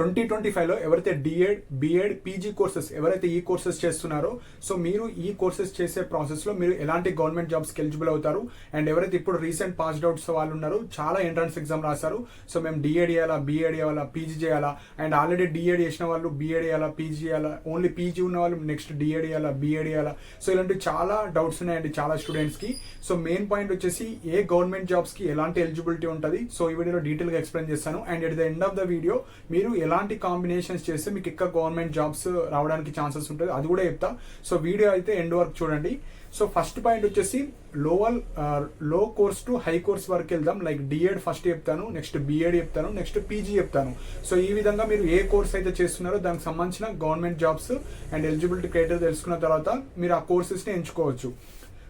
2025లో ఎవరైతే DEd BEd PG courses ఎవరైతే ఈ కోర్సెస్ చేస్తున్నారో సో మీరు ఈ కోర్సెస్ చేసే ప్రాసెస్లో మీరు ఎలాంటి గవర్నమెంట్ జాబ్స్కి ఎలిజిబుల్ అవుతారు. అండ్ ఎవరైతే ఇప్పుడు రీసెంట్ పాస్డ్ అవుట్స్ వాళ్ళు ఉన్నారో చాలా ఎంట్రన్స్ ఎగ్జామ్ రాశారు. సో మేము డిఎడ్ చేయాలా, బిఎడ్ చేయాలా, పీజీ చేయాలా, అండ్ ఆల్రెడీ డిఎడ్ చేసిన వాళ్ళు బిఎడ్ చేయాలా, పీజీ చేయాలా, ఓన్లీ పీజీ ఉన్న వాళ్ళు నెక్స్ట్ డిఎడ్ చేయాలా, బిఎడ్ చేయాలా. సో ఇలాంటి చాలా డౌట్స్ ఉన్నాయండి చాలా స్టూడెంట్స్కి. సో మెయిన్ పాయింట్ వచ్చేసి ఏ గవర్నమెంట్ జాబ్స్కి ఎలాంటి ఎలిజిబిలిటీ ఉంటుంది సో ఈ వీడియోలో డీటెయిల్గా ఎక్స్ప్లెయిన్ చేస్తాను. And at the end of the video మీరు ఎలాంటి కాంబినేషన్స్ చేస్తే మీకు ఎక్కువ గవర్నమెంట్ జాబ్స్ రావడానికి ఛాన్సెస్ ఉంటుంది అది కూడా చెప్తా. సో వీడియో అయితే ఎండ్ వరకు చూడండి. సో ఫస్ట్ పాయింట్ వచ్చేసి లో కోర్స్ టు హై కోర్స్ వరకు వెళ్దాం. లైక్ డిఎడ్ ఫస్ట్ చెప్తాను, నెక్స్ట్ బిఎడ్ చెప్తాను, నెక్స్ట్ పీజీ చెప్తాను. సో ఈ విధంగా మీరు ఏ కోర్స్ అయితే చేస్తున్నారో దానికి సంబంధించిన government jobs and eligibility criteria తెలుసుకున్న తర్వాత మీరు ఆ కోర్సెస్ని ఎంచుకోవచ్చు.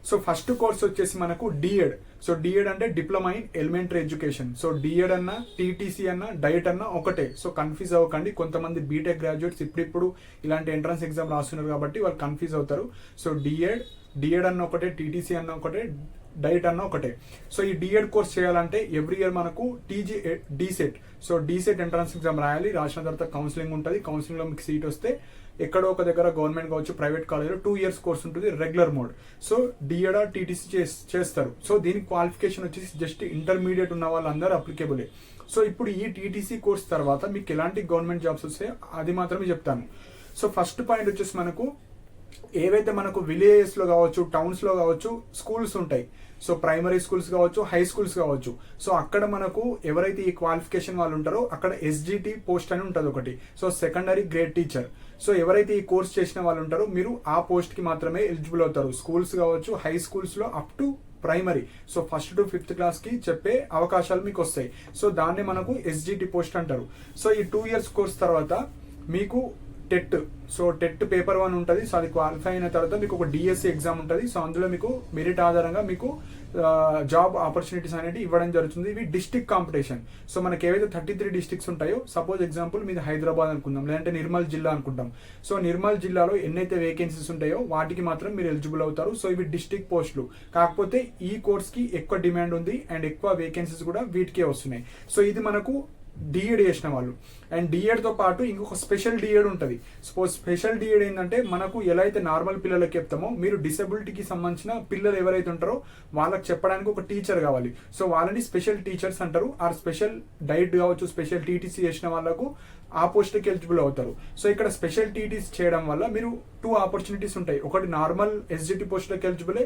సో ఫస్ట్ కోర్స్ వచ్చేసి మనకు డిఎడ్. సో డిఎడ్ అంటే diploma in elementary education. So DEd అన్న, టీటీసీ అన్న, డైట్ అన్న ఒకటే. సో కన్ఫ్యూజ్ అవ్వకండి. కొంతమంది బీటెక్ గ్రాడ్యుయేట్స్ ఇప్పుడు ఇలాంటి ఎంట్రన్స్ ఎగ్జామ్ రాస్తున్నారు కాబట్టి వాళ్ళు కన్ఫ్యూజ్ అవుతారు. సో డిఎడ్ అన్న ఒకటే, టీటీసీ అన్న ఒకటే, డైట్ అన్న ఒకటే. సో ఈ డిఎడ్ కోర్స్ చేయాలంటే ఎవ్రీ ఇయర్ మనకు DEECET. So DEECET entrance exam రాయాలి. రాసిన తర్వాత కౌన్సిలింగ్ ఉంటుంది. కౌన్సిలింగ్లో మీకు సీట్ వస్తే ఎక్కడో ఒక దగ్గర గవర్నమెంట్ కావచ్చు, ప్రైవేట్ కాలేజ్లో 2 years కోర్స్ ఉంటుంది regular mode. So DEd or TTC చేస్తారు. సో దీనికి క్వాలిఫికేషన్ వచ్చేసి జస్ట్ ఇంటర్మీడియట్ ఉన్న వాళ్ళందరూ అప్లికేబులే. సో ఇప్పుడు ఈ టీటీసీ కోర్స్ తర్వాత మీకు ఎలాంటి గవర్నమెంట్ జాబ్స్ వస్తాయో అది మాత్రమే చెప్తాను. సో ఫస్ట్ పాయింట్ వచ్చేసి మనకు ఏవైతే మనకు విలేజెస్లో కావచ్చు, టౌన్స్లో కావచ్చు స్కూల్స్ ఉంటాయి. సో ప్రైమరీ స్కూల్స్ కావచ్చు, హై స్కూల్స్ కావచ్చు. సో అక్కడ మనకు ఎవరైతే ఈ క్వాలిఫికేషన్ వాళ్ళు ఉంటారో అక్కడ ఎస్జిటి పోస్ట్ అని ఉంటుంది ఒకటి. So secondary grade teacher. So ఎవరైతే ఈ కోర్స్ చేసిన వాళ్ళు ఉంటారో మీరు ఆ పోస్ట్కి మాత్రమే ఎలిజిబుల్ అవుతారు. స్కూల్స్ కావచ్చు, హై స్కూల్స్లో up to primary. So 1st to 5th క్లాస్కి చెప్పే అవకాశాలు మీకు వస్తాయి. సో దాన్ని మనకు ఎస్జిటి పోస్ట్ అంటారు. సో ఈ 2 years కోర్స్ తర్వాత మీకు టెట్. సో టెట్ పేపర్ 1 ఉంటుంది. సో అది క్వాలిఫై అయిన తర్వాత మీకు ఒక డిఎస్సి ఎగ్జామ్ ఉంటుంది. సో అందులో మీకు మెరిట్ ఆధారంగా మీకు జాబ్ ఆపర్చునిటీస్ అనేది ఇవ్వడం జరుగుతుంది. ఇవి డిస్ట్రిక్ట్ కాంపిటీషన్. సో మనకి ఏవైతే 33 districts ఉంటాయో, సపోజ్ ఎగ్జాంపుల్ మీది హైదరాబాద్ అనుకుందాం, లేదంటే నిర్మల్ జిల్లా అనుకుంటాం. సో నిర్మల్ జిల్లాలో ఎన్నైతే వేకెన్సీస్ ఉంటాయో వాటికి మాత్రం మీరు ఎలిజిబుల్ అవుతారు. సో ఇవి డిస్ట్రిక్ట్ పోస్టులు. కాకపోతే ఈ కోర్స్కి ఎక్కువ డిమాండ్ ఉంది అండ్ ఎక్కువ వేకెన్సీస్ కూడా వీటికే వస్తున్నాయి. సో ఇది మనకు డిఎడ్ చేసిన వాళ్ళు. అండ్ డిఎడ్తో పాటు ఇంకొక స్పెషల్ డిఎడ్ ఉంటుంది. సపోజ్ స్పెషల్ డిఎడ్ ఏంటంటే మనకు ఎలా అయితే నార్మల్ పిల్లలకి చెప్తామో మీరు డిసెబిలిటీకి సంబంధించిన పిల్లలు ఎవరైతే ఉంటారో వాళ్ళకి చెప్పడానికి ఒక టీచర్ కావాలి. సో వాళ్ళని స్పెషల్ టీచర్స్ అంటారు. ఆ స్పెషల్ డైట్ కావచ్చు, స్పెషల్ టీటీసీ చేసిన వాళ్ళకు ఆ పోస్ట్కి ఎలిజిబుల్ అవుతారు. సో ఇక్కడ స్పెషల్ టీటీసీ చేయడం వల్ల మీరు 2 ఆపర్చునిటీస్ ఉంటాయి. ఒకటి నార్మల్ ఎస్జిటి పోస్టులకు ఎలిజిబులే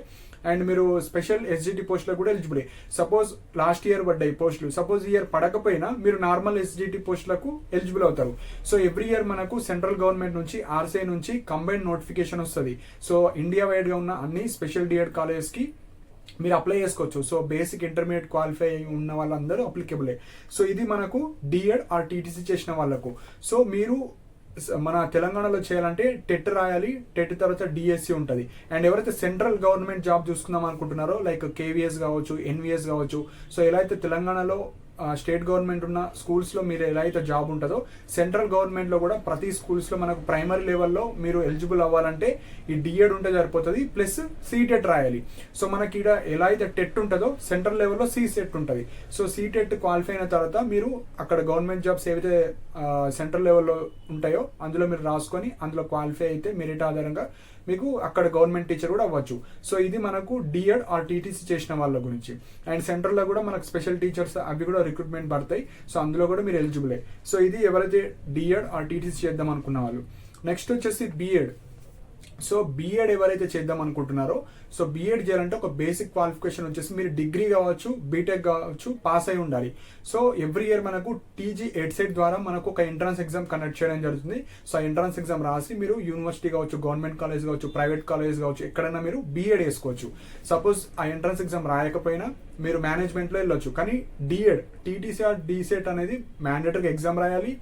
అండ్ మీరు స్పెషల్ ఎస్జిటి పోస్టులకు కూడా ఎలిజిబులే. సపోజ్ లాస్ట్ ఇయర్ పడ్డాయి పోస్టులు, సపోజ్ ఈ ఇయర్ పడకపోయినా మీరు నార్మల్ ఎస్జిటి పోస్టులకు ఎలిజిబుల్ అవుతారు. సో ఎవ్రీ ఇయర్ మనకు సెంట్రల్ గవర్నమెంట్ నుంచి ఆర్సీఐ నుంచి కంబైన్డ్ నోటిఫికేషన్ వస్తుంది. సో ఇండియా వైడ్ గా ఉన్న అన్ని స్పెషల్ డిఎడ్ కాలేజెస్కి మీరు అప్లై చేసుకోవచ్చు. సో బేసిక్ ఇంటర్మీడియట్ క్వాలిఫై ఉన్న వాళ్ళందరూ అప్లికేబులే. సో ఇది మనకు డిఎడ్ ఆర్ టీటీసీ చేసిన వాళ్ళకు. సో మీరు మన తెలంగాణలో చేయాలంటే టెట్ రాయాలి. టెట్ తర్వాత డిఎస్సి ఉంటుంది. అండ్ ఎవరైతే సెంట్రల్ గవర్నమెంట్ జాబ్ చూసుకుందాం అనుకుంటున్నారో లైక్ కేవీఎస్ కావచ్చు, ఎన్విఎస్ కావచ్చు. సో ఎలా అయితే తెలంగాణలో స్టేట్ గవర్నమెంట్ ఉన్న స్కూల్స్లో మీరు ఎలా అయితే జాబ్ ఉంటుందో సెంట్రల్ గవర్నమెంట్లో కూడా ప్రతి స్కూల్స్లో మనకు ప్రైమరీ లెవెల్లో మీరు ఎలిజిబుల్ అవ్వాలంటే ఈ డిఎడ్ ఉంటే సరిపోతుంది. ప్లస్ సీటెట్ రాయాలి. సో మనకి ఇక్కడ ఎలా అయితే టెట్ ఉంటుందో సెంట్రల్ లెవెల్లో సీసెట్ ఉంటుంది. సో సీటెట్ క్వాలిఫై అయిన తర్వాత మీరు అక్కడ గవర్నమెంట్ జాబ్స్ ఏవైతే సెంట్రల్ లెవెల్లో ఉంటాయో అందులో మీరు రాసుకొని అందులో క్వాలిఫై అయితే మెరిట్ ఆధారంగా మీకు అక్కడ గవర్నమెంట్ టీచర్ కూడా అవ్వచ్చు. సో ఇది మనకు డిఎడ్ ఆర్ టీటీసీ చేసిన వాళ్ళ గురించి. అండ్ సెంట్రల్లో కూడా మనకు స్పెషల్ టీచర్స్ అవి కూడా రిక్రూట్మెంట్ పడతాయి. సో అందులో కూడా మీరు ఎలిజిబులే. సో ఇది ఎవరైతే డిఎడ్ ఆర్ టీటీసీ చేద్దాం అనుకున్న వాళ్ళు. నెక్స్ట్ వచ్చేసి బిఎడ్. సో బిఎడ్ ఎవరైతే చేద్దాం అనుకుంటున్నారో సో బిఎడ్ చేయాలంటే ఒక బేసిక్ క్వాలిఫికేషన్ వచ్చేసి మీరు డిగ్రీ కావచ్చు, బీటెక్ కావచ్చు పాస్ అయి ఉండాలి. సో ఎవ్రీ ఇయర్ మనకు టీజీ ఎడ్సెట్ ద్వారా మనకు ఒక ఎంట్రన్స్ ఎగ్జామ్ కండక్ట్ చేయడం జరుగుతుంది. సో ఆ ఎంట్రన్స్ ఎగ్జామ్ రాసి మీరు యూనివర్సిటీ కావచ్చు, గవర్నమెంట్ కాలేజ్ కావచ్చు, ప్రైవేట్ కాలేజ్ కావచ్చు ఎక్కడైనా మీరు బిఎడ్ వేసుకోవచ్చు. సపోజ్ ఆ ఎంట్రన్స్ ఎగ్జామ్ రాయకపోయినా మీరు మేనేజ్మెంట్లో వెళ్ళొచ్చు. కానీ డిఎడ్, టీటీసీ ఆర్ డీసెట్ అనేది మ్యాండేటరీగా ఎగ్జామ్ రాయాలి.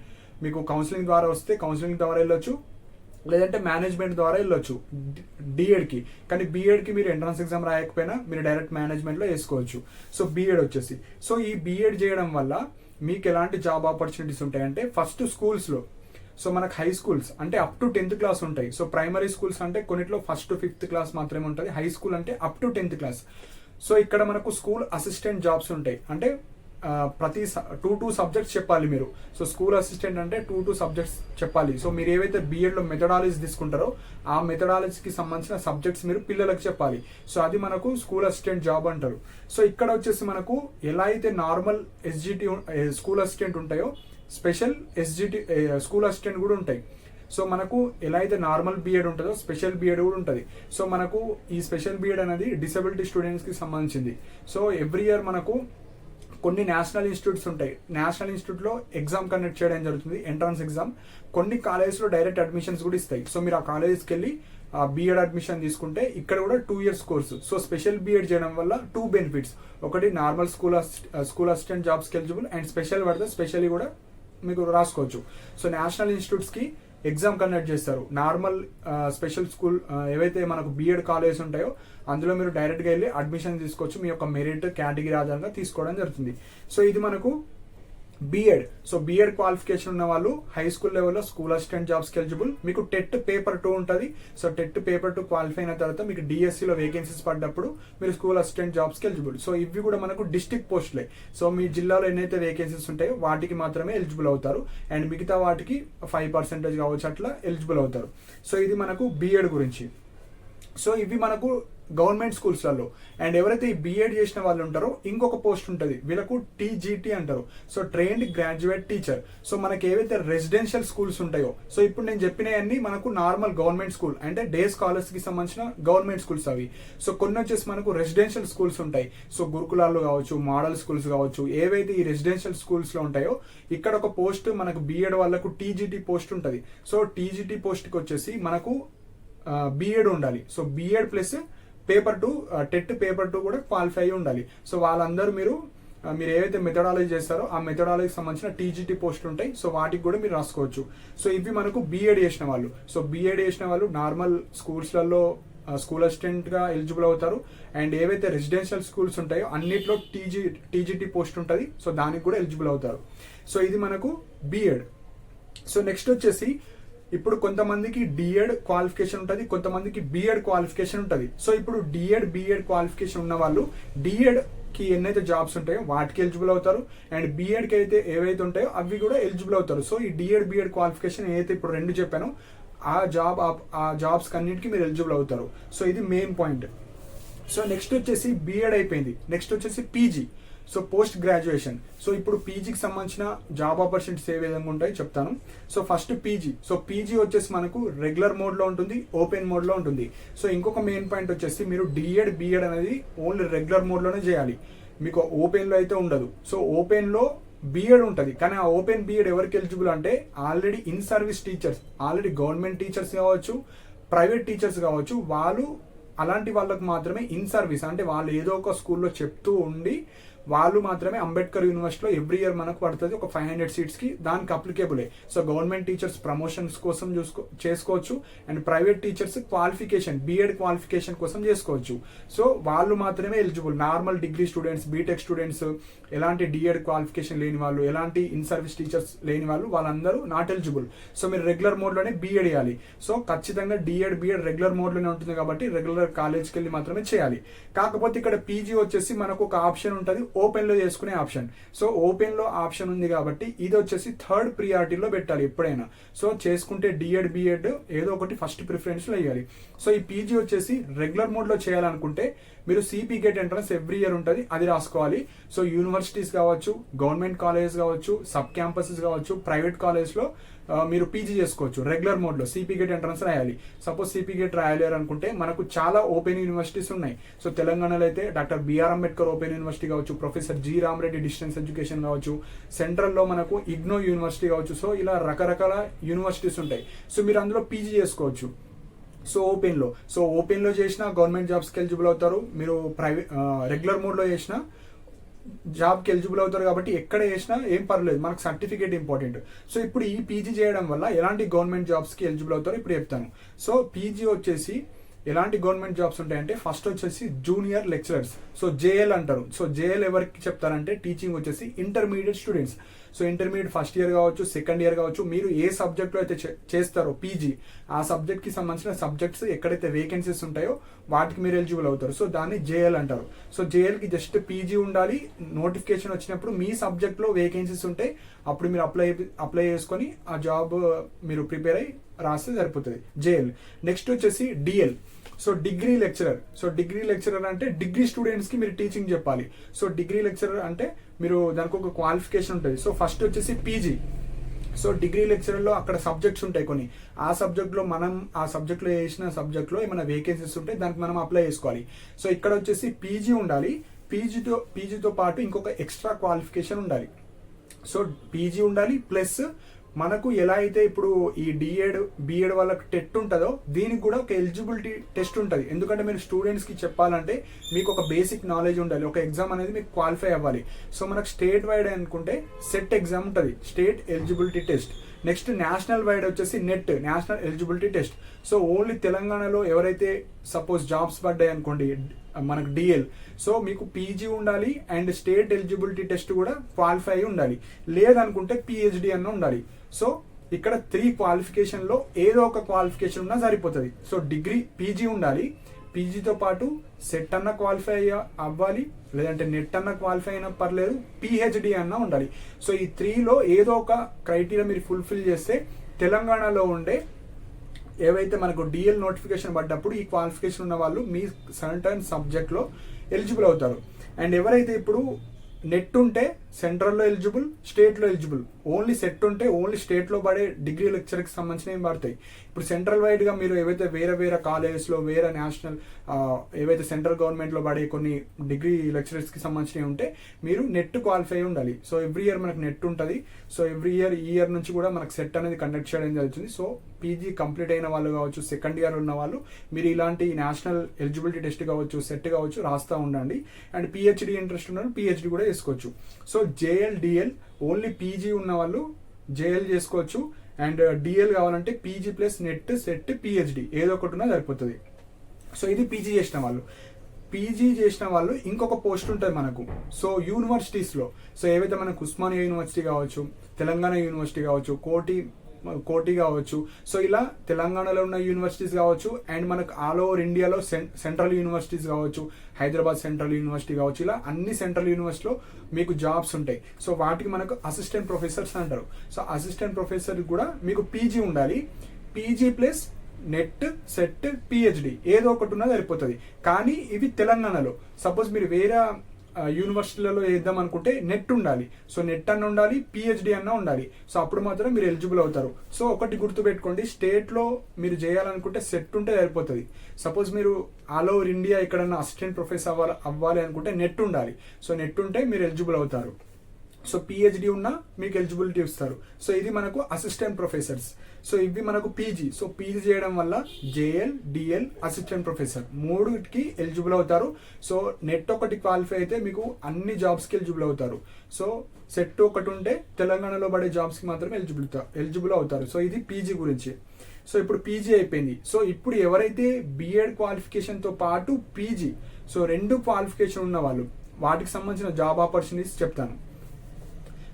మీకు కౌన్సిలింగ్ ద్వారా వస్తే కౌన్సిలింగ్ ద్వారా వెళ్ళొచ్చు, లేదంటే మేనేజ్మెంట్ ద్వారా వెళ్ళొచ్చు డిఎడ్కి. కానీ బీఎడ్కి మీరు ఎంట్రన్స్ ఎగ్జామ్ రాయకపోయినా మీరు డైరెక్ట్ మేనేజ్మెంట్లో వేసుకోవచ్చు. సో బీఎడ్ వచ్చేసి సో ఈ బీఎడ్ చేయడం వల్ల మీకు ఎలాంటి జాబ్ ఆపర్చునిటీస్ ఉంటాయంటే ఫస్ట్ స్కూల్స్లో. సో మనకు హై స్కూల్స్ అంటే అప్ టు 10th క్లాస్ ఉంటాయి. సో ప్రైమరీ స్కూల్స్ అంటే కొన్నిట్లో 1st to 5th క్లాస్ మాత్రమే ఉంటుంది. హై స్కూల్ అంటే up to 10th class. So ఇక్కడ మనకు స్కూల్ అసిస్టెంట్ జాబ్స్ ఉంటాయి. అంటే ప్రతి 2 సబ్జెక్ట్స్ చెప్పాలి మీరు. సో స్కూల్ అసిస్టెంట్ అంటే 2 సబ్జెక్ట్స్ చెప్పాలి. సో మీరు ఏవైతే బీఎడ్లో మెథడాలజీ తీసుకుంటారో ఆ మెథడాలజీకి సంబంధించిన సబ్జెక్ట్స్ మీరు పిల్లలకు చెప్పాలి. సో అది మనకు స్కూల్ అసిస్టెంట్ జాబ్ అంటారు. సో ఇక్కడ వచ్చేసి మనకు ఎలా అయితే నార్మల్ ఎస్జిటి స్కూల్ అసిస్టెంట్ ఉంటాయో స్పెషల్ ఎస్జిటి స్కూల్ అసిస్టెంట్ కూడా ఉంటాయి. సో మనకు ఎలా అయితే నార్మల్ బీఎడ్ ఉంటుందో స్పెషల్ బీఎడ్ కూడా ఉంటుంది. సో మనకు ఈ స్పెషల్ బీఎడ్ అనేది డిసెబిలిటీ స్టూడెంట్స్కి సంబంధించింది. సో ఎవ్రీ ఇయర్ మనకు కొన్ని నేషనల్ ఇన్స్టిట్యూట్స్ ఉంటాయి. నేషనల్ ఇన్స్టిట్యూట్లో ఎగ్జామ్ కండక్ట్ చేయడం జరుగుతుంది, ఎంట్రన్స్ ఎగ్జామ్. కొన్ని కాలేజెస్లో డైరెక్ట్ అడ్మిషన్స్ కూడా ఇస్తాయి. సో మీరు ఆ కాలేజెస్కి వెళ్ళి బీఎడ్ అడ్మిషన్ తీసుకుంటే ఇక్కడ కూడా 2 years course. So special BEd చేయడం వల్ల 2 benefits. ఒకటి నార్మల్ స్కూల్ అసిస్టెంట్ జాబ్స్కి ఎలిజిబుల్, అండ్ స్పెషల్ పడితే స్పెషల్లీ కూడా మీకు రాసుకోవచ్చు. సో నేషనల్ ఇన్స్టిట్యూట్స్కి ఎగ్జామ్ కండక్ట్ చేస్తారు. నార్మల్ స్పెషల్ స్కూల్ ఏవైతే మనకు బీఎడ్ కాలేజెస్ ఉంటాయో అందులో మీరు డైరెక్ట్గా వెళ్ళి అడ్మిషన్ తీసుకోవచ్చు. మీ యొక్క మెరిట్ కేటగిరీ ఆధారంగా తీసుకోవడం జరుగుతుంది. సో ఇది మనకు బీఎడ్. సో బీఎడ్ క్వాలిఫికేషన్ ఉన్న వాళ్ళు హై స్కూల్ లెవెల్లో స్కూల్ అసిస్టెంట్ జాబ్స్కి ఎలిజిబుల్. మీకు టెట్ పేపర్ 2 ఉంటుంది. సో టెట్ పేపర్ 2 క్వాలిఫై అయిన తర్వాత మీకు డిఎస్సిలో వేకెన్సీస్ పడ్డప్పుడు మీరు స్కూల్ అసిస్టెంట్ జాబ్స్కి ఎలిజిబుల్. సో ఇవి కూడా మనకు డిస్ట్రిక్ట్ పోస్టులే. సో మీ జిల్లాలో ఎన్నైతే వేకెన్సీస్ ఉంటాయో వాటికి మాత్రమే ఎలిజిబుల్ అవుతారు, అండ్ మిగతా వాటికి 5% కావచ్చు అట్లా ఎలిజిబుల్ అవుతారు. సో ఇది మనకు బీఎడ్ గురించి. సో ఇవి మనకు గవర్నమెంట్ స్కూల్స్లలో. అండ్ ఎవరైతే ఈ బీఎడ్ చేసిన వాళ్ళు ఉంటారో ఇంకొక పోస్ట్ ఉంటుంది, వీళ్ళకు టీజీటీ అంటారు. So trained graduate teacher. So మనకి ఏవైతే రెసిడెన్షియల్ స్కూల్స్ ఉంటాయో, సో ఇప్పుడు నేను చెప్పినవన్నీ మనకు నార్మల్ గవర్నమెంట్ స్కూల్ అంటే డే స్కాలర్స్కి సంబంధించిన గవర్నమెంట్ స్కూల్స్ అవి. సో కొన్ని వచ్చేసి మనకు రెసిడెన్షియల్ స్కూల్స్ ఉంటాయి. సో గురుకులాలు కావచ్చు, మోడల్ స్కూల్స్ కావచ్చు, ఏవైతే ఈ రెసిడెన్షియల్ స్కూల్స్లో ఉంటాయో ఇక్కడ ఒక పోస్ట్ మనకు బీఎడ్ వాళ్ళకు టీజీటీ పోస్ట్ ఉంటుంది. సో టీజీటీ పోస్ట్కి వచ్చేసి మనకు బీఎడ్ ఉండాలి. So BEd plus paper 2 TET paper 2 కూడా క్వాలిఫై అయ్యి ఉండాలి. సో వాళ్ళందరూ మీరు ఏవైతే మెథడాలజీ చేస్తారో ఆ మెథడాలజీకి సంబంధించిన టీజీటీ పోస్టులు ఉంటాయి. సో వాటికి కూడా మీరు రాసుకోవచ్చు. సో ఇవి మనకు బీఎడ్ చేసిన వాళ్ళు. సో బీఎడ్ చేసిన వాళ్ళు నార్మల్ స్కూల్స్లలో స్కూల్ అసిస్టెంట్గా ఎలిజిబుల్ అవుతారు. అండ్ ఏవైతే రెసిడెన్షియల్ స్కూల్స్ ఉంటాయో అన్నిట్లో టీజీటీ పోస్ట్ ఉంటుంది. సో దానికి కూడా ఎలిజిబుల్ అవుతారు. సో ఇది మనకు బీఎడ్. సో నెక్స్ట్ వచ్చేసి ఇప్పుడు కొంతమందికి డిఎడ్ క్వాలిఫికేషన్ ఉంటుంది, కొంతమందికి బీఎడ్ క్వాలిఫికేషన్ ఉంటుంది. సో ఇప్పుడు డిఎడ్ బీఎడ్ క్వాలిఫికేషన్ ఉన్న వాళ్ళు డిఎడ్ కి ఎన్నైతే జాబ్స్ ఉంటాయో వాటికి ఎలిజిబుల్ అవుతారు, అండ్ బీఎడ్ కి అయితే ఏవైతే ఉంటాయో అవి కూడా ఎలిజిబుల్ అవుతారు. సో ఈ డిఎడ్ బీఎడ్ క్వాలిఫికేషన్ ఏదైతే ఇప్పుడు 2 చెప్పానో ఆ జాబ్స్ అన్నిటికీ మీరు ఎలిజిబుల్ అవుతారు. సో ఇది మెయిన్ పాయింట్. సో నెక్స్ట్ వచ్చేసి బీఎడ్ అయిపోయింది. నెక్స్ట్ వచ్చేసి PG. So post graduation. So ఇప్పుడు పీజీకి సంబంధించిన జాబ్ ఆపర్చునిటీస్ ఏ విధంగా ఉంటాయో చెప్తాను. So first PG. So PG వచ్చేసి మనకు రెగ్యులర్ మోడ్లో ఉంటుంది, ఓపెన్ మోడ్లో ఉంటుంది. సో ఇంకొక మెయిన్ పాయింట్ వచ్చేసి మీరు డిఎడ్ బీఎడ్ అనేది ఓన్లీ రెగ్యులర్ మోడ్లోనే చేయాలి, మీకు ఓపెన్లో అయితే ఉండదు. సో ఓపెన్లో బీఎడ్ ఉంటుంది, కానీ ఆ ఓపెన్ బీఎడ్ ఎవరికి ఎలిజిబుల్ అంటే already in service teachers, already government teachers కావచ్చు, ప్రైవేట్ టీచర్స్ కావచ్చు, వాళ్ళు అలాంటి వాళ్ళకు మాత్రమే ఇన్ సర్వీస్ అంటే వాళ్ళు ఏదో ఒక స్కూల్లో చెప్తూ ఉండి వాళ్ళు మాత్రమే అంబేద్కర్ యూనివర్సిటీలో ఎవ్రీ ఇయర్ మనకు పడుతుంది ఒక 500 సీట్స్కి, దానికి అప్లికేబులే. సో గవర్నమెంట్ టీచర్స్ ప్రమోషన్స్ కోసం చేసుకోవచ్చు, and private teachers qualification BEd qualification కోసం చేసుకోవచ్చు. సో వాళ్ళు మాత్రమే eligible. Normal degree students, BTech students, ఎలాంటి డిఎడ్ క్వాలిఫికేషన్ లేని వాళ్ళు, ఎలాంటి ఇన్ సర్వీస్ టీచర్స్ లేని వాళ్ళు, వాళ్ళందరూ నాట్ ఎలిజిబుల్. సో మీరు రెగ్యులర్ మోడ్లోనే బీఎడ్ చేయాలి. సో ఖచ్చితంగా డిఎడ్ బీఎడ్ రెగ్యులర్ మోడ్లోనే ఉంటుంది కాబట్టి రెగ్యులర్ కాలేజ్కి వెళ్ళి మాత్రమే చేయాలి. కాకపోతే ఇక్కడ పీజీ వచ్చేసి మనకు ఒక ఆప్షన్ ఉంటుంది, ఓపెన్ లో చేసుకునే ఆప్షన్. సో ఓపెన్ లో ఆప్షన్ ఉంది కాబట్టి ఇది వచ్చేసి 3rd ప్రియారిటీలో పెట్టాలి ఎప్పుడైనా. సో చేసుకుంటే డిఎడ్ బీఎడ్ ఏదో ఒకటి ఫస్ట్ ప్రిఫరెన్స్ లో వేయాలి. సో ఈ పీజీ వచ్చేసి రెగ్యులర్ మోడ్ లో చేయాలనుకుంటే మీరు CP GET entrance every year ఉంటుంది, అది రాసుకోవాలి. సో యూనివర్సిటీస్ కావచ్చు, గవర్నమెంట్ కాలేజెస్ కావచ్చు, సబ్ క్యాంపసెస్ కావచ్చు, ప్రైవేట్ కాలేజ్లో మీరు పీజీ చేసుకోవచ్చు రెగ్యులర్ మోడ్లో. సిపి గేట్ ఎంట్రన్స్ రాయాలి. సపోజ్ సిపి గేట్ రాయలేరు అనుకుంటే మనకు చాలా ఓపెన్ యూనివర్సిటీస్ ఉన్నాయి. సో తెలంగాణలో అయితే doctor BR Ambedkar open university కావచ్చు, professor G Ram Reddy distance education కావచ్చు, సెంట్రల్లో మనకు ఇగ్నో యూనివర్సిటీ కావచ్చు. సో ఇలా రకరకాల యూనివర్సిటీస్ ఉంటాయి. సో మీరు అందులో పీజీ చేసుకోవచ్చు. సో ఓపెన్లో చేసినా గవర్నమెంట్ జాబ్స్కి ఎలిజిబుల్ అవుతారు, మీరు ప్రైవేట్ రెగ్యులర్ మోడ్లో చేసినా జాబ్కి ఎలిజిబుల్ అవుతారు. కాబట్టి ఎక్కడ చేసినా ఏం పర్లేదు, మనకు సర్టిఫికేట్ ఇంపార్టెంట్. సో ఇప్పుడు ఈ పీజీ చేయడం వల్ల ఎలాంటి గవర్నమెంట్ జాబ్స్కి ఎలిజిబుల్ అవుతారో ఇప్పుడు చెప్తాను. సో పీజీ వచ్చేసి ఎలాంటి గవర్నమెంట్ జాబ్స్ ఉంటాయంటే ఫస్ట్ వచ్చేసి జూనియర్ లెక్చరర్స్. సో జేఎల్ అంటారు. సో జేఎల్ ఎవరికి చెప్తారంటే టీచింగ్ వచ్చేసి intermediate students. So intermediate first year కావచ్చు, సెకండ్ ఇయర్ కావచ్చు, మీరు ఏ సబ్జెక్ట్లో అయితే చేస్తారో పీజీ, ఆ సబ్జెక్ట్కి సంబంధించిన సబ్జెక్ట్స్ ఎక్కడైతే వేకెన్సీస్ ఉంటాయో వాటికి మీరు ఎలిజిబుల్ అవుతారు. సో దాన్ని జేఎల్ అంటారు. సో జేఎల్కి జస్ట్ పీజీ ఉండాలి. నోటిఫికేషన్ వచ్చినప్పుడు మీ సబ్జెక్ట్లో వేకెన్సీస్ ఉంటే అప్పుడు మీరు అప్లై చేసుకొని ఆ జాబ్ మీరు ప్రిపేర్ అయ్యి రాస్తే సరిపోతుంది, జేఎల్. నెక్స్ట్ వచ్చేసి DL. So degree lecturer. So degree lecturer అంటే డిగ్రీ స్టూడెంట్స్కి మీరు టీచింగ్ చెప్పాలి. సో డిగ్రీ లెక్చరర్ అంటే మీరు దానికి ఒక క్వాలిఫికేషన్ ఉంటుంది. సో ఫస్ట్ వచ్చేసి పీజీ. సో డిగ్రీ లెక్చరర్లో అక్కడ సబ్జెక్ట్స్ ఉంటాయి కొన్ని, ఆ సబ్జెక్ట్లో మనం ఆ సబ్జెక్ట్లో చేసిన సబ్జెక్ట్లో ఏమైనా వేకెన్సీస్ ఉంటే దానికి మనం అప్లై చేసుకోవాలి. సో ఇక్కడ వచ్చేసి పీజీ ఉండాలి. పీజీతో పాటు ఇంకొక ఎక్స్ట్రా క్వాలిఫికేషన్ ఉండాలి. సో పీజీ ఉండాలి ప్లస్ మనకు ఎలా అయితే ఇప్పుడు ఈ బిఎడ్ వాళ్ళకి టెట్ ఉంటుందో దీనికి కూడా ఒక ఎలిజిబిలిటీ టెస్ట్ ఉంటుంది. ఎందుకంటే మీరు స్టూడెంట్స్కి చెప్పాలంటే మీకు ఒక బేసిక్ నాలెడ్జ్ ఉండాలి, ఒక ఎగ్జామ్ అనేది మీకు క్వాలిఫై అవ్వాలి. సో మనకు స్టేట్ వైడ్ అనుకుంటే సెట్ ఎగ్జామ్ ఉంటుంది, state eligibility test. Next national wide వచ్చేసి NET, national eligibility test. So only తెలంగాణలో ఎవరైతే సపోజ్ జాబ్స్ పడ్డాయి అనుకోండి మనకు డిఎల్, సో మీకు పీజీ ఉండాలి అండ్ స్టేట్ ఎలిజిబిలిటీ టెస్ట్ కూడా క్వాలిఫై ఉండాలి, లేదనుకుంటే పిహెచ్డి అన్న ఉండాలి. సో ఇక్కడ 3 క్వాలిఫికేషన్లో ఏదో ఒక క్వాలిఫికేషన్ ఉన్నా సరిపోతుంది. సో డిగ్రీ పీజీ ఉండాలి, పీజీతో పాటు సెట్ అన్న క్వాలిఫై అవ్వాలి, లేదంటే నెట్ అన్న క్వాలిఫై అయినా పర్లేదు, పిహెచ్డి అన్న ఉండాలి. సో ఈ 3లో ఏదో ఒక క్రైటీరియా మీరు ఫుల్ఫిల్ చేస్తే తెలంగాణలో ఉండే ఏవైతే మనకు డిఎల్ నోటిఫికేషన్ పడ్డప్పుడు ఈ క్వాలిఫికేషన్ ఉన్న వాళ్ళు మీ సర్టన్ సబ్జెక్ట్లో ఎలిజిబుల్ అవుతారు. అండ్ ఎవరైతే ఇప్పుడు నెట్ ఉంటే సెంట్రల్లో ఎలిజిబుల్, స్టేట్లో ఎలిజిబుల్. ఓన్లీ సెట్ ఉంటే ఓన్లీ స్టేట్లో పడే డిగ్రీ లెక్చర్కి సంబంధించినవి పడతాయి. ఇప్పుడు సెంట్రల్ వైడ్గా మీరు ఏవైతే వేరే కాలేజెస్లో వేరే నేషనల్ ఏవైతే సెంట్రల్ గవర్నమెంట్లో పడే కొన్ని డిగ్రీ లెక్చరర్స్కి సంబంధించినవి ఉంటే మీరు నెట్ క్వాలిఫై ఉండాలి. సో ఎవ్రీ ఇయర్ మనకు నెట్ ఉంటుంది. సో ఎవ్రీ ఇయర్ ఈ ఇయర్ నుంచి కూడా మనకు సెట్ అనేది కండక్ట్ చేయడం జరుగుతుంది. సో పీజీ కంప్లీట్ అయిన వాళ్ళు కావచ్చు, సెకండ్ ఇయర్ ఉన్న వాళ్ళు మీరు ఇలాంటి నేషనల్ ఎలిజిబిలిటీ టెస్ట్ కావచ్చు, సెట్ కావచ్చు రాస్తూ ఉండండి. అండ్ పిహెచ్డి ఇంట్రెస్ట్ ఉన్న పిహెచ్డి కూడా చేసుకోవచ్చు. So JL DL only PG ఉన్న వాళ్ళు జేఎల్ చేసుకోవచ్చు. అండ్ డిఎల్ కావాలంటే PG plus net set PhD ఏదో ఒకటి ఉన్నా సరిపోతుంది. సో ఇది పీజీ చేసిన వాళ్ళు. పీజీ చేసిన వాళ్ళు ఇంకొక పోస్ట్ ఉంటుంది మనకు. సో యూనివర్సిటీస్లో సో ఏవైతే మనకు ఉస్మానియా యూనివర్సిటీ కావచ్చు, తెలంగాణ యూనివర్సిటీ కావచ్చు, కోటి కావచ్చు, సో ఇలా తెలంగాణలో ఉన్న యూనివర్సిటీస్ కావచ్చు, అండ్ మనకు ఆల్ ఓవర్ ఇండియాలో సెంట్రల్ యూనివర్సిటీస్ కావచ్చు, హైదరాబాద్ సెంట్రల్ యూనివర్సిటీ కావచ్చు, ఇలా అన్ని సెంట్రల్ యూనివర్సిటీలో మీకు జాబ్స్ ఉంటాయి. సో వాటికి మనకు అసిస్టెంట్ ప్రొఫెసర్స్ అంటారు. సో అసిస్టెంట్ ప్రొఫెసర్ కూడా మీకు పీజీ ఉండాలి, PG plus net set PhD ఏదో ఒకటి ఉన్నది సరిపోతుంది. కానీ ఇవి తెలంగాణలో. సపోజ్ మీరు వేరే యూనివర్సిటీలలో వేద్దాం అనుకుంటే నెట్ ఉండాలి. సో నెట్ అన్న ఉండాలి, పిహెచ్డి అన్న ఉండాలి. సో అప్పుడు మాత్రం మీరు ఎలిజిబుల్ అవుతారు. సో ఒకటి గుర్తుపెట్టుకోండి, స్టేట్లో మీరు చేయాలనుకుంటే సెట్ ఉంటే సరిపోతుంది. సపోజ్ మీరు ఆల్ ఓవర్ ఇండియా ఎక్కడన్నా అసిస్టెంట్ ప్రొఫెసర్ అవ్వాలి అనుకుంటే నెట్ ఉండాలి. సో నెట్ ఉంటే మీరు ఎలిజిబుల్ అవుతారు. సో పిహెచ్డి ఉన్నా మీకు ఎలిజిబిలిటీ ఇస్తారు. సో ఇది మనకు అసిస్టెంట్ ప్రొఫెసర్స్. సో ఇవి మనకు పీజీ. సో పీజీ చేయడం వల్ల జేఎల్ డిఎల్ అసిస్టెంట్ ప్రొఫెసర్ మూడుకి ఎలిజిబుల్ అవుతారు. సో నెట్ ఒకటి క్వాలిఫై అయితే మీకు అన్ని జాబ్స్కి ఎలిజిబుల్ అవుతారు. సో సెట్ ఒకటి ఉంటే తెలంగాణలో పడే జాబ్స్కి మాత్రమే ఎలిజిబుల్ అవుతారు. సో ఇది పీజీ గురించి. సో ఇప్పుడు పీజీ అయిపోయింది. సో ఇప్పుడు ఎవరైతే బిఎడ్ క్వాలిఫికేషన్తో పాటు పీజీ, సో 2 క్వాలిఫికేషన్ ఉన్న వాళ్ళు, వాటికి సంబంధించిన జాబ్ ఆపర్చునిటీస్ చెప్తాను.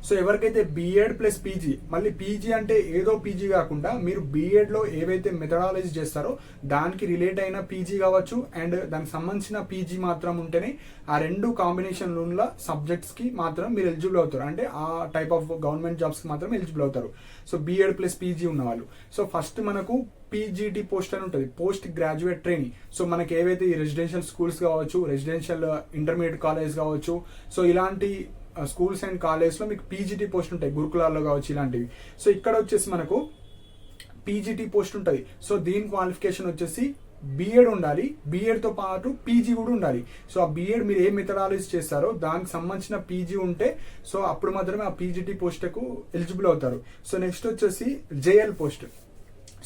సో ఎవరికైతే బీఎడ్ ప్లస్ పీజీ, మళ్ళీ పీజీ అంటే ఏదో పీజీ కాకుండా మీరు బీఎడ్లో ఏవైతే మెథడాలజీ చేస్తారో దానికి రిలేట్ అయిన పీజీ కావచ్చు, అండ్ దానికి సంబంధించిన పీజీ మాత్రం ఉంటేనే ఆ 2 కాంబినేషన్లు ఉన్న సబ్జెక్ట్స్కి మాత్రం మీరు ఎలిజిబుల్ అవుతారు. అంటే ఆ టైప్ ఆఫ్ గవర్నమెంట్ జాబ్స్కి మాత్రం ఎలిజిబుల్ అవుతారు. సో బీఎడ్ ప్లస్ పీజీ ఉన్నవాళ్ళు. సో ఫస్ట్ మనకు పీజీటీ పోస్ట్ అని ఉంటుంది, పోస్ట్ గ్రాడ్యుయేట్ ట్రైనింగ్. సో మనకి ఏవైతే ఈ రెసిడెన్షియల్ స్కూల్స్ కావచ్చు, రెసిడెన్షియల్ ఇంటర్మీడియట్ కాలేజ్ కావచ్చు, సో ఇలాంటి స్కూల్స్ అండ్ కాలేజ్లో మీకు పీజీటీ పోస్ట్ ఉంటాయి, గురుకులాల్లో కావచ్చు ఇలాంటివి. సో ఇక్కడ వచ్చేసి మనకు పీజీటీ పోస్ట్ ఉంటుంది. సో దీని క్వాలిఫికేషన్ వచ్చేసి బీఎడ్ ఉండాలి, బీఎడ్తో పాటు పీజీ కూడా ఉండాలి. సో ఆ బీఎడ్ మీరు ఏ మెథడాలజీ చేస్తారో దానికి సంబంధించిన పీజీ ఉంటే సో అప్పుడు మాత్రమే ఆ పీజీటీ పోస్ట్కు ఎలిజిబుల్ అవుతారు. సో నెక్స్ట్ వచ్చేసి JL post.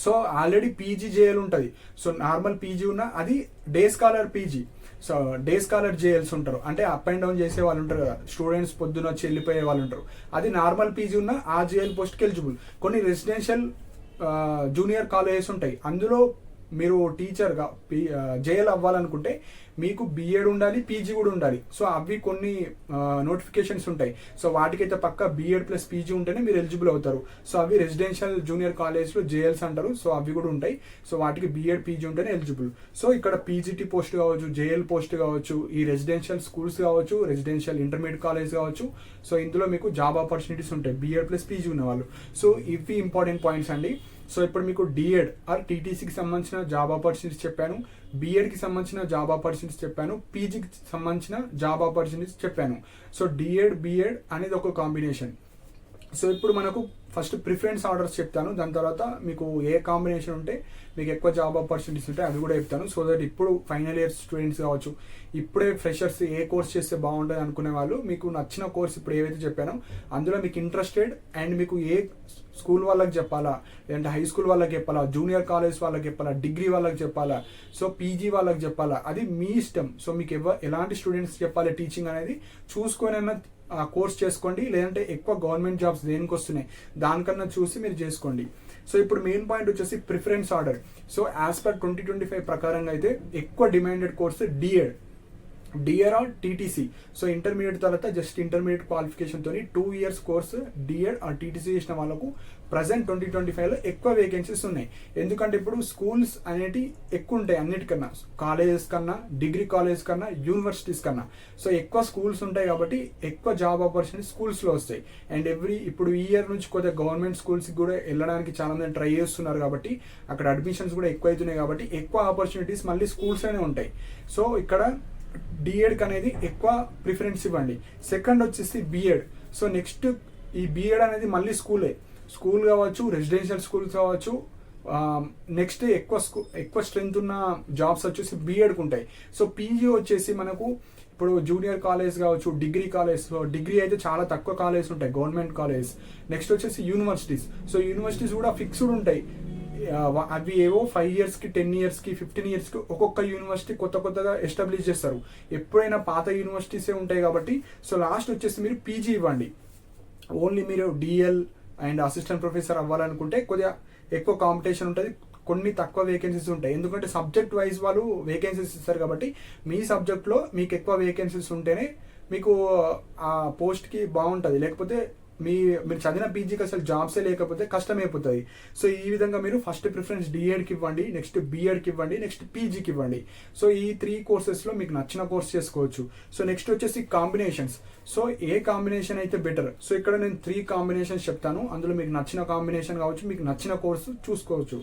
So already PG JL ఉంటుంది. సో నార్మల్ పీజీ ఉన్న అది day scholar PG. So day scholar JLs ఉంటారు, అంటే అప్ అండ్ డౌన్ చేసే వాళ్ళు ఉంటారు కదా, స్టూడెంట్స్ పొద్దున వచ్చి వెళ్ళిపోయే వాళ్ళు ఉంటారు. అది నార్మల్ పీజీ ఉన్న ఆ జేఎల్ పోస్ట్కి ఎలిజిబుల్. కొన్ని రెసిడెన్షియల్ జూనియర్ కాలేజెస్ ఉంటాయి, అందులో మీరు టీచర్గా జేఎల్ అవ్వాలనుకుంటే మీకు బీఎడ్ ఉండాలి, పీజీ కూడా ఉండాలి. సో అవి కొన్ని నోటిఫికేషన్స్ ఉంటాయి. సో వాటికైతే పక్క బీఎడ్ ప్లస్ పీజీ ఉంటేనే మీరు ఎలిజిబుల్ అవుతారు. సో అవి రెసిడెన్షియల్ జూనియర్ కాలేజ్లో జేఎల్స్ అంటారు. సో అవి కూడా ఉంటాయి. సో వాటికి బీఎడ్ పీజీ ఉంటేనే ఎలిజిబుల్. సో ఇక్కడ పీజీటీ పోస్ట్ కావచ్చు, జేఎల్ పోస్ట్ కావచ్చు, ఈ రెసిడెన్షియల్ స్కూల్స్ కావచ్చు, రెసిడెన్షియల్ ఇంటర్మీడియట్ కాలేజ్ కావచ్చు. సో ఇందులో మీకు జాబ్ ఆపర్చునిటీస్ ఉంటాయి బీఎడ్ ప్లస్ పీజీ ఉన్న వాళ్ళు. సో ఇవి ఇంపార్టెంట్ పాయింట్స్ అండి. సో ఇప్పుడు మీకు డిఎడ్ ఆర్ టీటీసీకి సంబంధించిన జాబ్ ఆపర్చునిటీస్ చెప్పాను, బీఎడ్కి సంబంధించిన జాబ్ ఆపర్చునిటీస్ చెప్పాను, పీజీకి సంబంధించిన జాబ్ ఆపర్చునిటీస్ చెప్పాను. సో డిఎడ్ బీఎడ్ అనేది ఒక కాంబినేషన్. సో ఇప్పుడు మనకు ఫస్ట్ ప్రిఫరెన్స్ ఆర్డర్స్ చెప్తాను, దాని తర్వాత మీకు ఏ కాంబినేషన్ ఉంటే మీకు ఎక్కువ జాబ్ ఆపర్చునిటీస్ ఉంటాయి అవి కూడా చెప్తాను. సో దట్ ఇప్పుడు ఫైనల్ ఇయర్ స్టూడెంట్స్ కావచ్చు, ఇప్పుడే ఫ్రెషర్స్ ఏ కోర్స్ చేస్తే బాగుంటుంది అనుకునే వాళ్ళు మీకు నచ్చిన కోర్స్ ఇప్పుడు ఏవైతే చెప్పానో అందులో మీకు ఇంట్రెస్టెడ్ అండ్ మీకు ఏ స్కూల్ వాళ్ళకి చెప్పాలా, లేదంటే హై స్కూల్ వాళ్ళకి చెప్పాలా, జూనియర్ కాలేజ్ వాళ్ళకి చెప్పాలా, డిగ్రీ వాళ్ళకి చెప్పాలా, సో పీజీ వాళ్ళకి చెప్పాలా, అది మీ ఇష్టం. సో మీకు ఎలాంటి స్టూడెంట్స్ చెప్పాలి టీచింగ్ అనేది చూసుకొని ఆ కోర్స్ చేసుకోండి. లేదంటే ఎక్కువ గవర్నమెంట్ జాబ్స్ దేనికి వస్తున్నాయి దానికన్నా చూసి మీరు చేసుకోండి. సో ఇప్పుడు మెయిన్ పాయింట్ వచ్చేసి preference order. So as per 2025 ప్రకారంగా అయితే ఎక్కువ demanded course DEd or TTC. So intermediate తర్వాత జస్ట్ ఇంటర్మీడియట్ క్వాలిఫికేషన్ తోని 2 years course DEd or TTC చేసిన వాళ్ళకు ప్రజెంట్ 2025లో ఎక్కువ వేకెన్సీస్ ఉన్నాయి. ఎందుకంటే ఇప్పుడు స్కూల్స్ అనేటి ఎక్కువ ఉంటాయి అన్నిటికన్నా, కాలేజెస్ కన్నా, డిగ్రీ కాలేజ్ కన్నా, యూనివర్సిటీస్ కన్నా. సో ఎక్కువ స్కూల్స్ ఉంటాయి కాబట్టి ఎక్కువ జాబ్ ఆపర్చునిటీస్ స్కూల్స్లో వస్తాయి. అండ్ ఇప్పుడు ఈ ఇయర్ నుంచి కొద్దిగా గవర్నమెంట్ స్కూల్స్కి కూడా వెళ్ళడానికి చాలా మంది ట్రై చేస్తున్నారు కాబట్టి అక్కడ అడ్మిషన్స్ కూడా ఎక్కువ అవుతున్నాయి కాబట్టి ఎక్కువ ఆపర్చునిటీస్ మళ్ళీ స్కూల్స్లోనే ఉంటాయి. సో ఇక్కడ డిఎడ్కి అనేది ఎక్కువ ప్రిఫరెన్స్ ఇవ్వండి. సెకండ్ వచ్చేసి బిఎడ్. సో నెక్స్ట్ ఈ బిఎడ్ అనేది మళ్ళీ స్కూల్ కావచ్చు, రెసిడెన్షియల్ స్కూల్స్ కావచ్చు. నెక్స్ట్ ఎక్కువ స్ట్రెంత్ ఉన్న జాబ్స్ వచ్చేసి బిఎడ్కి ఉంటాయి. సో పీజీ వచ్చేసి మనకు ఇప్పుడు జూనియర్ కాలేజ్ కావచ్చు, డిగ్రీ కాలేజ్. డిగ్రీ అయితే చాలా తక్కువ కాలేజ్ ఉంటాయి గవర్నమెంట్ కాలేజ్. నెక్స్ట్ వచ్చేసి యూనివర్సిటీస్. సో యూనివర్సిటీస్ కూడా ఫిక్స్డ్ ఉంటాయి. అవి ఏవో 5 yearsకి, 10 yearsకి, 15 yearsకి ఒక్కొక్క యూనివర్సిటీ కొత్తగా ఎస్టాబ్లిష్ చేస్తారు. ఎప్పుడైనా పాత యూనివర్సిటీసే ఉంటాయి కాబట్టి సో లాస్ట్ వచ్చేసి మీరు పీజీ ఇవ్వండి. ఓన్లీ మీరు డిఎల్ అండ్ అసిస్టెంట్ ప్రొఫెసర్ అవ్వాలనుకుంటే కొద్దిగా ఎక్కువ కాంపిటీషన్ ఉంటుంది, కొన్ని తక్కువ వేకెన్సీస్ ఉంటాయి. ఎందుకంటే సబ్జెక్ట్ వైజ్ వాళ్ళు వేకెన్సీస్ ఇస్తారు కాబట్టి మీ సబ్జెక్ట్లో మీకు ఎక్కువ వేకెన్సీస్ ఉంటేనే మీకు ఆ పోస్ట్కి బాగుంటుంది. లేకపోతే మీరు చదివిన పీజీకి అసలు జాబ్సే లేకపోతే కష్టమైపోతుంది. సో ఈ విధంగా మీరు ఫస్ట్ ప్రిఫరెన్స్ డిఎడ్కి ఇవ్వండి, నెక్స్ట్ బీఎడ్కి ఇవ్వండి, నెక్స్ట్ పీజీకి ఇవ్వండి. సో ఈ 3 కోర్సెస్లో మీకు నచ్చిన కోర్స్ చేసుకోవచ్చు. సో నెక్స్ట్ వచ్చేసి కాంబినేషన్స్. సో ఏ కాంబినేషన్ అయితే బెటర్. సో ఇక్కడ నేను 3 కాంబినేషన్స్ చెప్తాను, అందులో మీకు నచ్చిన కాంబినేషన్ కావచ్చు, మీకు నచ్చిన కోర్సు చూసుకోవచ్చు.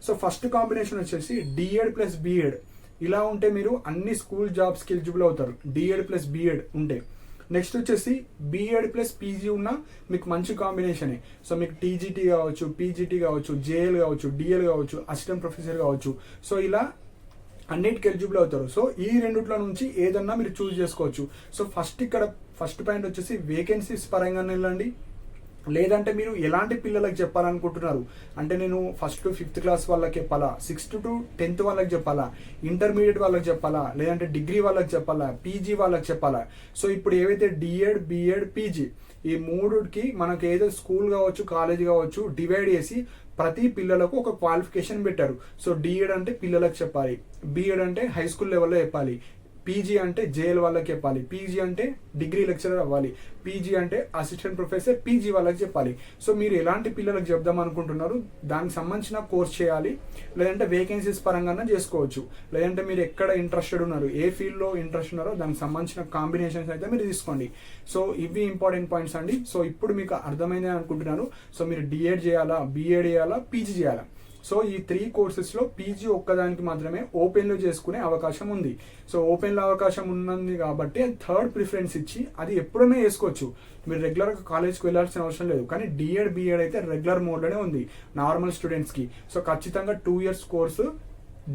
సో ఫస్ట్ కాంబినేషన్ వచ్చేసి డిఎడ్ ప్లస్ బీఎడ్. ఇలా ఉంటే మీరు అన్ని స్కూల్ జాబ్స్కి ఎలిజిబుల్ అవుతారు డిఎడ్ ప్లస్ బీఎడ్ ఉంటే. నెక్స్ట్ వచ్చేసి బీఎడ్ ప్లస్ పీజీ ఉన్న మీకు మంచి కాంబినేషనే. సో మీకు టీజీటీ కావచ్చు, పీజీటీ కావచ్చు, జేఎల్ కావచ్చు, డిఎల్ కావచ్చు, అసిస్టెంట్ ప్రొఫెసర్ కావచ్చు. సో ఇలా అన్నిటికి ఎలిజిబుల్ అవుతారు. సో ఈ రెండిట్లో నుంచి ఏదన్నా మీరు చూస్ చేసుకోవచ్చు. సో ఫస్ట్ పాయింట్ వచ్చేసి వేకెన్సీస్ పరంగా వెళ్ళండి. లేదంటే మీరు ఎలాంటి పిల్లలకు చెప్పాలనుకుంటున్నారు అంటే నేను 1st to 5th క్లాస్ వాళ్ళకి చెప్పాలా, 6th to 10th వాళ్ళకి చెప్పాలా, ఇంటర్మీడియట్ వాళ్ళకి చెప్పాలా, లేదంటే డిగ్రీ వాళ్ళకి చెప్పాలా, పీజీ వాళ్ళకి చెప్పాలా. సో ఇప్పుడు ఏవైతే డిఎడ్, బీఎడ్, పీజీ ఈ 3కి మనకు ఏదో స్కూల్ కావచ్చు, కాలేజ్ కావచ్చు డివైడ్ చేసి ప్రతి పిల్లలకు ఒక క్వాలిఫికేషన్ పెట్టారు. సో డిఎడ్ అంటే పిల్లలకు చెప్పాలి, బీఎడ్ అంటే హై స్కూల్ లెవెల్లో చెప్పాలి, పీజీ అంటే జేఎల్ వాళ్ళకి చెప్పాలి, పీజీ అంటే డిగ్రీ లెక్చరర్ అవ్వాలి, పీజీ అంటే అసిస్టెంట్ ప్రొఫెసర్ పీజీ వాళ్ళకి చెప్పాలి. సో మీరు ఎలాంటి పిల్లలకు చెప్దాం అనుకుంటున్నారు దానికి సంబంధించిన కోర్స్ చేయాలి. లేదంటే వేకెన్సీస్ పరంగా చేసుకోవచ్చు. లేదంటే మీరు ఎక్కడ ఇంట్రెస్టెడ్ ఉన్నారు, ఏ ఫీల్డ్లో ఇంట్రెస్ట్ ఉన్నారో దానికి సంబంధించిన కాంబినేషన్స్ అయితే మీరు తీసుకోండి. సో ఇవి ఇంపార్టెంట్ పాయింట్స్ అండి. సో ఇప్పుడు మీకు అర్థమైందని అనుకుంటున్నాను. సో మీరు డిఎడ్ చేయాలా, బీఎడ్ చేయాలా, పీజీ చేయాలా. సో ఈ 3 కోర్సెస్లో పీజీ ఒక్కదానికి మాత్రమే ఓపెన్లో చేసుకునే అవకాశం ఉంది. సో ఓపెన్లో అవకాశం ఉన్నది కాబట్టి అది 3rd ప్రిఫరెన్స్ ఇచ్చి అది ఎప్పుడైనా చేసుకోవచ్చు. మీరు రెగ్యులర్గా కాలేజ్కి వెళ్ళాల్సిన అవసరం లేదు. కానీ డిఎడ్, బీఎడ్ అయితే రెగ్యులర్ మోడ్లోనే ఉంది నార్మల్ స్టూడెంట్స్కి. సో ఖచ్చితంగా 2 years కోర్సు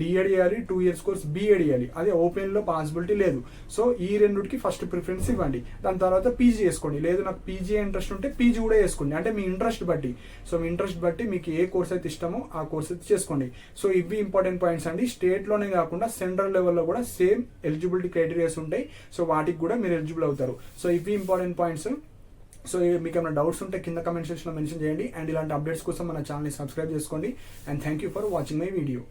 డిఎడ్ చేయాలి, 2 years కోర్స్ బీఎడ్ చేయాలి. అది ఓపెన్లో పాసిబిలిటీ లేదు. సో ఈ రెండుకి ఫస్ట్ ప్రిఫరెన్స్ ఇవ్వండి. దాని తర్వాత పీజీ చేసుకోండి. లేదు నాకు పీజీ ఇంట్రెస్ట్ ఉంటే పీజీ కూడా చేసుకోండి. అంటే మీ ఇంట్రెస్ట్ బట్టి. సో మీ ఇంట్రెస్ట్ బట్టి మీకు ఏ కోర్స్ అయితే ఇష్టమో ఆ కోర్స్ అయితే చేసుకోండి. సో ఇవి ఇంపార్టెంట్ పాయింట్స్ అండి. స్టేట్లోనే కాకుండా సెంట్రల్ లెవెల్లో కూడా సేమ్ ఎలిజిబిలిటీ క్రైటీరియాస్ ఉంటాయి. సో వాటికి కూడా మీరు ఎలిజిబుల్ అవుతారు. సో ఇవి ఇంపార్టెంట్ పాయింట్స్. సో మీకు ఏమైనా డౌట్స్ ఉంటే కింద కమెంట్ సెక్షన్లో మెన్షన్ చేయండి. అండ్ ఇలాంటి అప్డేట్స్ కోసం మన ఛానల్ని సబ్స్క్రైబ్ చేసుకోండి. And thank you for watching my video.